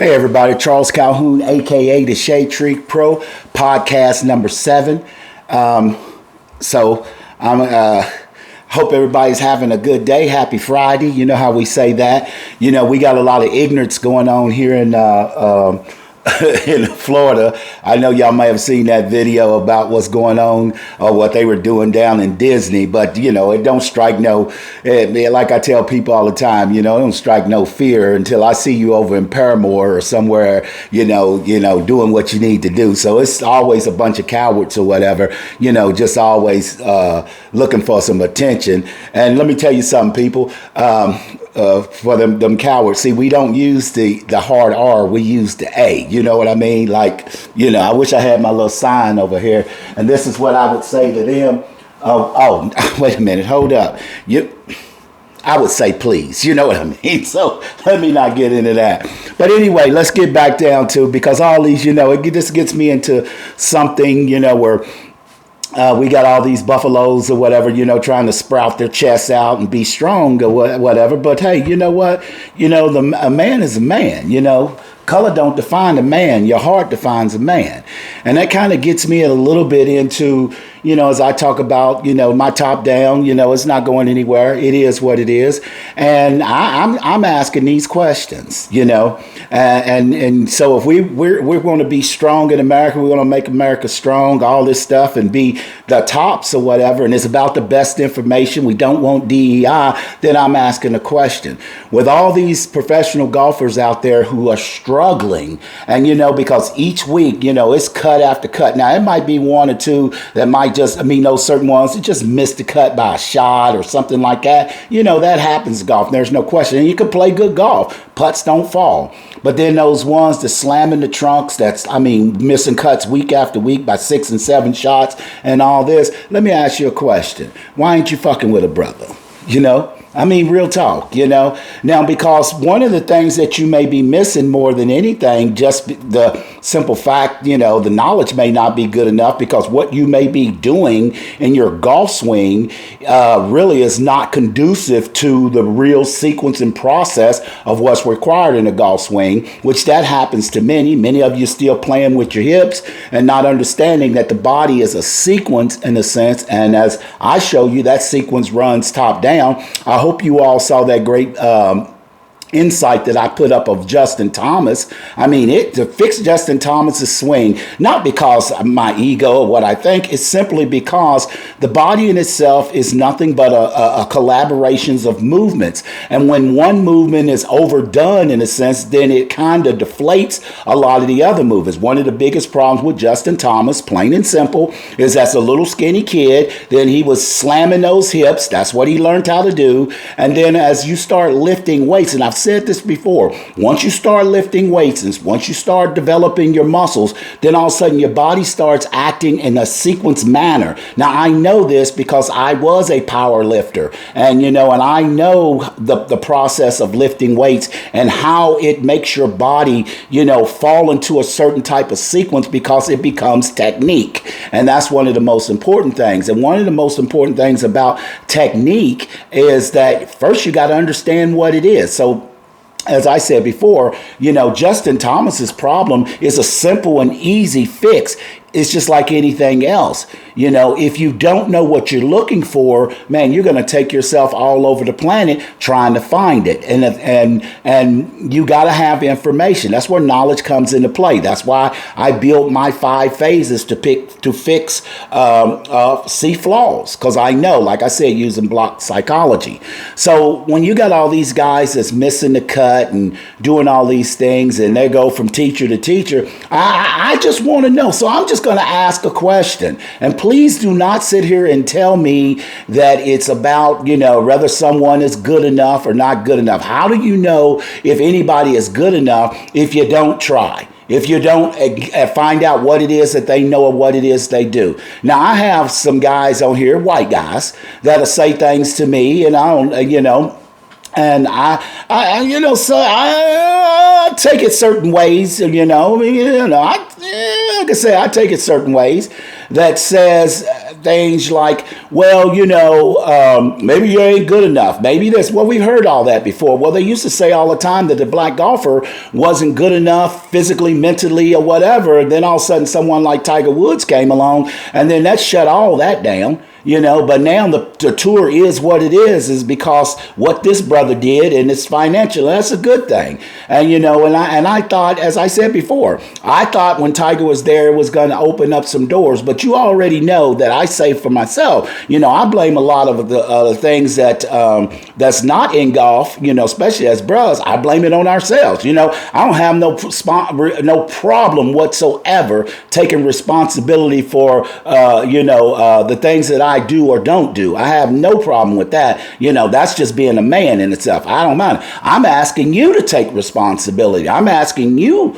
Hey everybody, Charles Calhoun, aka the Shade Tree Pro, podcast number 7. So I'm hope everybody's having a good day. Happy Friday. You know how we say that. You know, we got a lot of ignorance going on here in in Florida. I know y'all may have seen that video about what's going on or what they were doing down in Disney, but you know, it don't strike like I tell people all the time, it don't strike no fear until I see you over in Paramore or somewhere, doing what you need to do. So it's always a bunch of cowards or whatever, just always looking for some attention. And let me tell you something, people, for them cowards. See, we don't use the hard R, we use the A. You know what I mean? Like, I wish I had my little sign over here. And this is what I would say to them. Oh, wait a minute. Hold up. I would say please. You know what I mean? So let me not get into that. But anyway, let's get back down to, because all these, this gets me into something, where we got all these buffaloes or whatever, trying to sprout their chests out and be strong or whatever. But hey, you know what? A man is a man, Color don't define a man. Your heart defines a man. And that kind of gets me a little bit into, as I talk about, my top down, it's not going anywhere. It is what it is. And I'm asking these questions, and so if we're going to be strong in America, we're going to make America strong, all this stuff, and be the tops or whatever, and it's about the best information, we don't want DEI, then I'm asking a question. With all these professional golfers out there who are struggling, and because each week, it's cut after cut. Now, it might be one or two that might certain ones that just missed the cut by a shot or something like that. That happens in golf. There's no question. And you can play good golf. Putts don't fall. But then those ones that slam in the trunks, missing cuts week after week by 6 and 7 shots and all this. Let me ask you a question. Why ain't you fucking with a brother? Real talk, Now, because one of the things that you may be missing more than anything, just the simple fact, the knowledge may not be good enough, because what you may be doing in your golf swing really is not conducive to the real sequence and process of what's required in a golf swing, which that happens to many. Many of you still playing with your hips and not understanding that the body is a sequence in a sense. And as I show you, that sequence runs top down. I hope you all saw that great insight that I put up of Justin Thomas. To fix Justin Thomas's swing, not because of my ego or what I think, it's simply because the body in itself is nothing but a collaborations of movements. And when one movement is overdone, in a sense, then it kind of deflates a lot of the other movements. One of the biggest problems with Justin Thomas, plain and simple, is as a little skinny kid, then he was slamming those hips. That's what he learned how to do. And then as you start lifting weights, and I've said this before, once you start lifting weights and once you start developing your muscles, then all of a sudden your body starts acting in a sequence manner. Now, I know this because I was a power lifter, and and I know the process of lifting weights and how it makes your body, fall into a certain type of sequence, because it becomes technique. And that's one of the most important things. And one of the most important things about technique is that first you got to understand what it is. So as I said before, Justin Thomas's problem is a simple and easy fix. It's just like anything else. If you don't know what you're looking for, man, you're going to take yourself all over the planet trying to find it. And you got to have information. That's where knowledge comes into play. That's why I built my 5 phases to fix see flaws, because I know, like I said, using block psychology. So when you got all these guys that's missing the cut and doing all these things, and they go from teacher to teacher, I just want to know. So I'm just going to ask a question. And please do not sit here and tell me that it's about, whether someone is good enough or not good enough. How do you know if anybody is good enough if you don't try? If you don't find out what it is that they know or what it is they do. Now, I have some guys on here, white guys, that'll say things to me, and I don't, and I take it certain ways, like I say, I take it certain ways that says things like, well, maybe you ain't good enough. Maybe this. Well, we heard all that before. Well, they used to say all the time that the black golfer wasn't good enough physically, mentally, or whatever. And then all of a sudden someone like Tiger Woods came along, and then that shut all that down. But now the tour is what it is because what this brother did, and it's financial. That's a good thing. And, I thought, as I said before, I thought when Tiger was there, it was going to open up some doors. But you already know that I say for myself, I blame a lot of the things that's not in golf, especially as bros. I blame it on ourselves. I don't have no problem whatsoever taking responsibility for, the things that I do or don't do. I have no problem with that. That's just being a man in itself. I don't mind. I'm asking you to take responsibility. I'm asking you,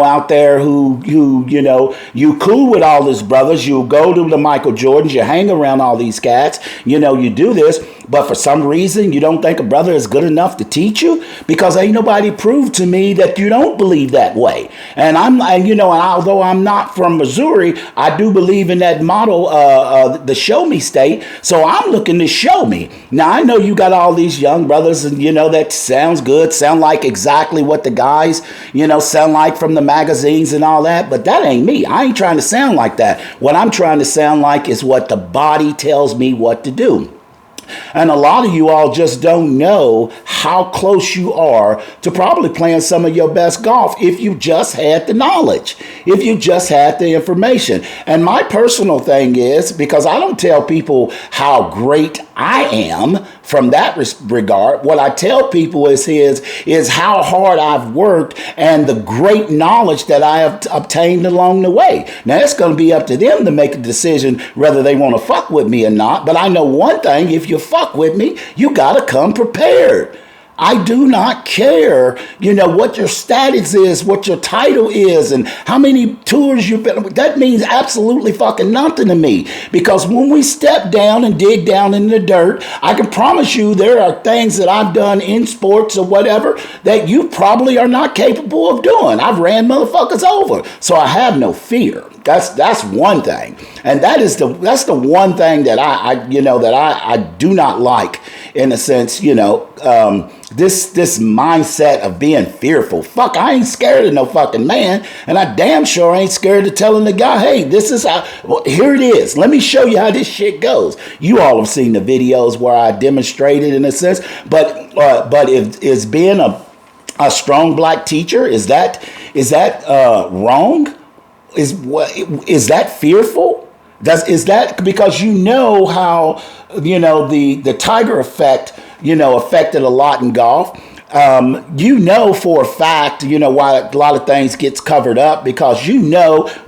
out there who you cool with all these brothers. You go to the Michael Jordans. You hang around all these cats. You do this. But for some reason, you don't think a brother is good enough to teach you, because ain't nobody proved to me that you don't believe that way. And although I'm not from Missouri, I do believe in that motto, the show me state. So I'm looking to show me. Now, I know you got all these young brothers, and that sounds good, sound like exactly what the guys, sound like from the magazines and all that. But that ain't me. I ain't trying to sound like that. What I'm trying to sound like is what the body tells me what to do. And a lot of you all just don't know how close you are to probably playing some of your best golf if you just had the knowledge, if you just had the information. And my personal thing is, because I don't tell people how great I am from that regard, what I tell people is how hard I've worked and the great knowledge that I have obtained along the way. Now, it's going to be up to them to make a decision whether they want to fuck with me or not. But I know one thing: if you fuck with me, you got to come prepared. I do not care, what your status is, what your title is, and how many tours you've been. That means absolutely fucking nothing to me. Because when we step down and dig down in the dirt, I can promise you there are things that I've done in sports or whatever that you probably are not capable of doing. I've ran motherfuckers over, so I have no fear. That's one thing, and that's the one thing that I do not like, in a sense. This mindset of being fearful. Fuck, I ain't scared of no fucking man, and I damn sure ain't scared of telling the guy, hey, this is how. Well, here it is. Let me show you how this shit goes. You all have seen the videos where I demonstrated, in a sense, but is being a strong black teacher, is that wrong? Is that fearful? Is that because how the Tiger effect affected a lot in golf? For a fact, why a lot of things gets covered up, because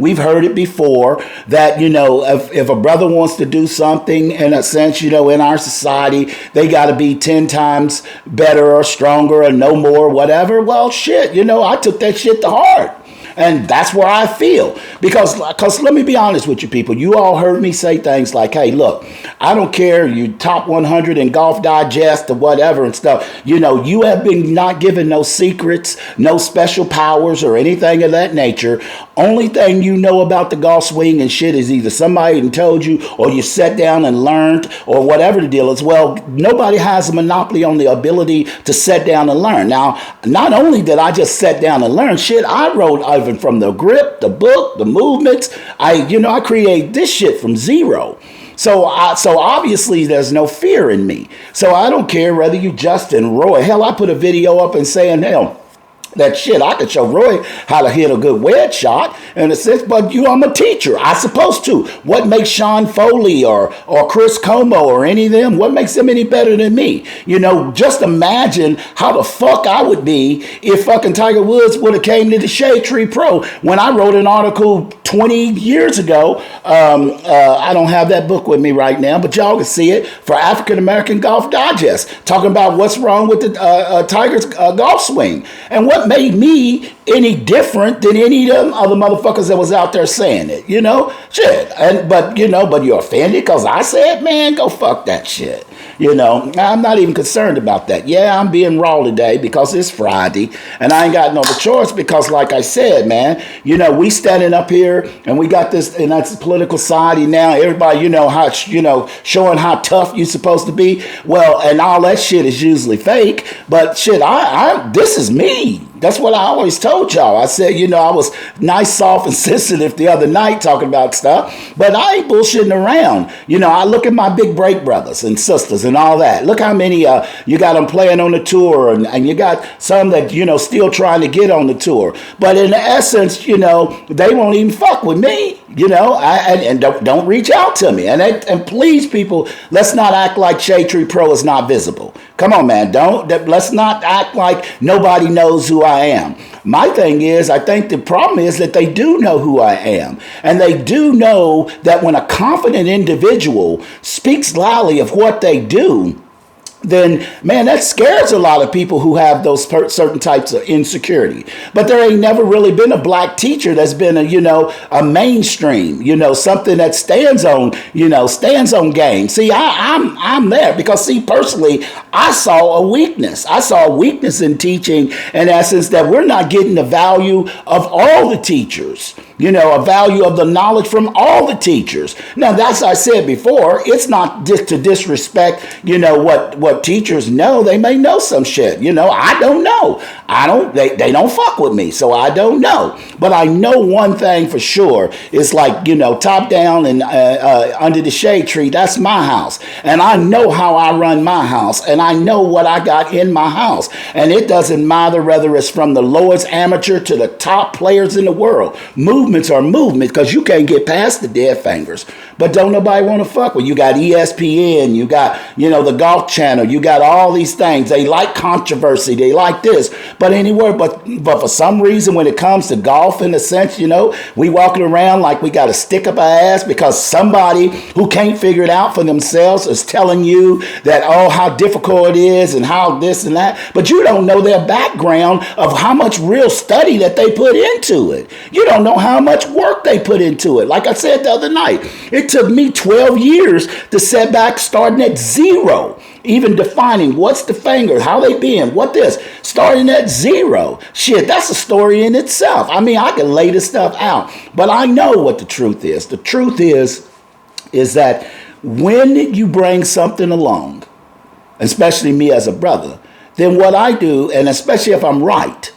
we've heard it before that if a brother wants to do something, in a sense, in our society, they got to be 10 times better or stronger or no more, whatever. Well, shit, I took that shit to heart. And that's where I feel. Because let me be honest with you people. You all heard me say things like, hey, look, I don't care. You top 100 in Golf Digest or whatever and stuff. You have been not given no secrets, no special powers or anything of that nature. Only thing you know about the golf swing and shit is either somebody done told you or you sat down and learned or whatever the deal is. Well, nobody has a monopoly on the ability to sit down and learn. Now, not only did I just sit down and learn shit, I wrote even from the grip, the book, the movements. I create this shit from zero. So obviously there's no fear in me. So I don't care whether you Justin, Roy. Hell, I put a video up and saying, hell, that shit, I could show Roy how to hit a good wedge shot, in a sense, but I'm a teacher. I'm supposed to. What makes Sean Foley or Chris Como or any of them, what makes them any better than me? Just imagine how the fuck I would be if fucking Tiger Woods would have came to the Shade Tree Pro. When I wrote an article 20 years ago, I don't have that book with me right now, but y'all can see it, for African American Golf Digest, talking about what's wrong with the Tiger's golf swing. And what made me any different than any of them other motherfuckers that was out there saying it, shit. But you're offended because I said, man, go fuck that shit. I'm not even concerned about that. Yeah, I'm being raw today because it's Friday and I ain't got no other choice because like I said, man, we standing up here and we got this, and that's political society now. Everybody, how, showing how tough you're supposed to be. Well, and all that shit is usually fake, but shit, this is me. That's what I always told y'all. I said, I was nice, soft, and sensitive the other night talking about stuff, but I ain't bullshitting around. I look at my big break brothers and sisters and all that. Look how many you got them playing on the tour, and you got some that, still trying to get on the tour. But in essence, they won't even fuck with me, and don't reach out to me. And please, people, let's not act like Shade Tree Pro is not visible. Come on, man. Let's not act like nobody knows who I am. My thing is, I think the problem is that they do know who I am. And they do know that when a confident individual speaks loudly of what they do, then, man, that scares a lot of people who have those certain types of insecurity. But there ain't never really been a black teacher that's been a mainstream, something that stands on game. See, I'm there because, see, personally, I saw a weakness. I saw a weakness in teaching, in essence, that we're not getting the value of all the teachers. A value of the knowledge from all the teachers. Now, that's, I said before, it's not just to disrespect, what teachers know. They may know some shit. I don't know. They don't fuck with me, so I don't know. But I know one thing for sure. It's like, top down and under the shade tree, that's my house. And I know how I run my house, and I know what I got in my house. And it doesn't matter whether it's from the lowest amateur to the top players in the world. Movements are movements because you can't get past the dead fingers. But don't nobody want to fuck with you. Got ESPN, you got, the Golf Channel, you got all these things. They like controversy, they like this. But anyway, but for some reason, when it comes to golf, in a sense, we walking around like we got a stick up our ass because somebody who can't figure it out for themselves is telling you that, oh, how difficult it is and how this and that. But you don't know their background of how much real study that they put into it. You don't know how much work they put into it. Like I said the other night, it took me 12 years to set back starting at zero. Even defining what's the finger, how they bend, what this, starting at zero. Shit, that's a story in itself. I mean, I can lay this stuff out, but I know what the truth is. The truth is that when you bring something along, especially me as a brother, then what I do, and especially if I'm right,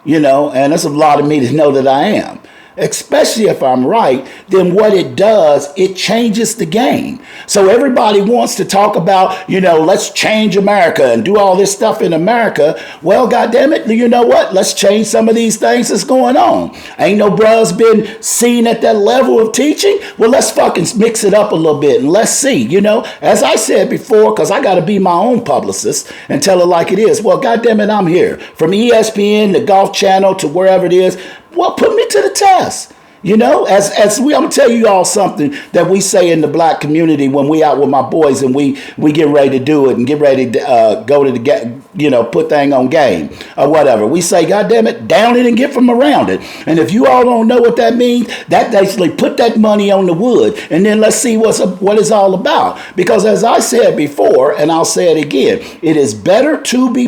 and there's a lot of me to know that I am, especially if I'm right, then what it does, it changes the game. So everybody wants to talk about, let's change America and do all this stuff in America. Well, goddamn it, you know what? Let's change some of these things that's going on. Ain't no bros been seen at that level of teaching? Well, let's fucking mix it up a little bit and let's see, As I said before, because I got to be my own publicist and tell it like it is. Well, goddamn it, I'm here. From ESPN, the Golf Channel, to wherever it is. Well, put me to the test. I'm gonna tell you all something that we say in the black community when we out with my boys and we get ready to do it and get ready to go to the put thing on game or whatever. We say, God damn it, down it and get from around it. And if you all don't know what that means, that basically put that money on the wood and then let's see what it's all about. Because as I said before, and I'll say it again, it is better to be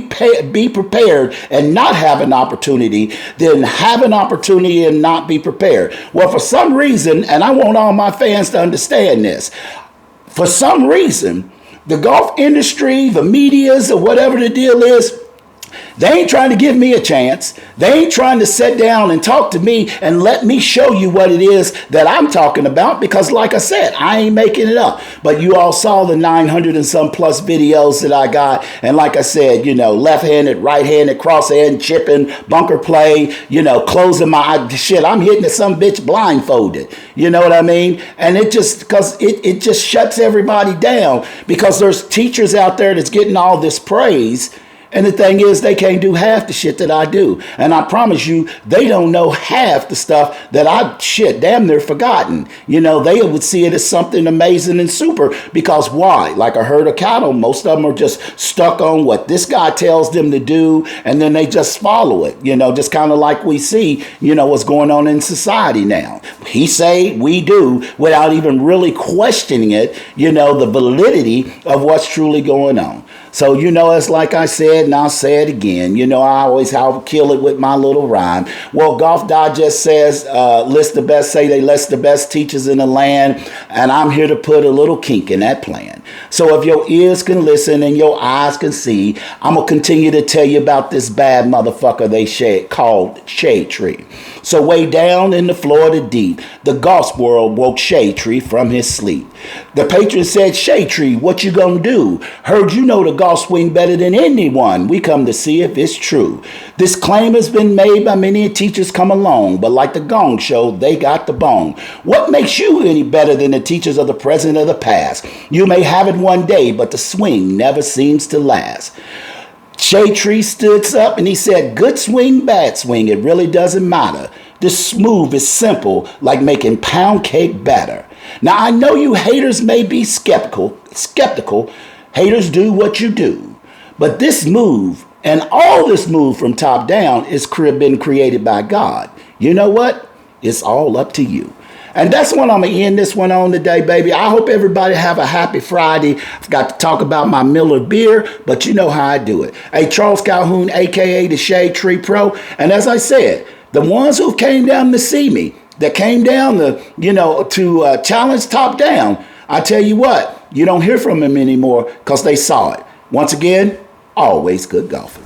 prepared and not have an opportunity than have an opportunity and not be prepared. Well, for some reason, and I want all my fans to understand this, for some reason, the golf industry, the medias, or whatever the deal is, they ain't trying to give me a chance. They ain't trying to sit down and talk to me and let me show you what it is that I'm talking about because, like I said, I ain't making it up. But you all saw the 900 and some plus videos that I got. And like I said, left-handed, right-handed, cross-hand, chipping, bunker play, closing my eye. Shit, I'm hitting some bitch blindfolded. You know what I mean? And it just shuts everybody down because there's teachers out there that's getting all this praise. And the thing is, they can't do half the shit that I do. And I promise you, they don't know half the stuff that I damn near forgotten. You know, they would see it as something amazing and super, because why? Like a herd of cattle, most of them are just stuck on what this guy tells them to do, and then they just follow it. You know, just kind of like we see, you know, what's going on in society now. He say, we do, without even really questioning it, you know, the validity of what's truly going on. So, you know, it's like I said, and I'll say it again. You know, I'll kill it with my little rhyme. Well, Golf Digest says, they list the best teachers in the land, and I'm here to put a little kink in that plan. So if your ears can listen and your eyes can see, I'm going to continue to tell you about this bad motherfucker called Shade Tree. So way down in the Florida deep, the golf world woke Shade Tree from his sleep. The patron said, Shade Tree, what you gonna do? Heard you know the golf swing better than anyone. We come to see if it's true. This claim has been made by many teachers come along, but like the Gong Show, they got the bone. What makes you any better than the teachers of the present or the past? You may have it one day, but the swing never seems to last. Shade Tree stood up and he said, good swing, bad swing, it really doesn't matter. This move is simple, like making pound cake batter. Now, I know you haters may be skeptical. Haters do what you do. But this move, and all this move from top down, is been created by God. You know what? It's all up to you. And that's what I'm going to end this one on today, baby. I hope everybody have a happy Friday. I've got to talk about my Miller beer, but you know how I do it. Hey, Charles Calhoun, a.k.a. the Shade Tree Pro. And as I said, the ones who came down to see me, that came down to challenge top down, I tell you what, you don't hear from them anymore because they saw it. Once again, always good golfing.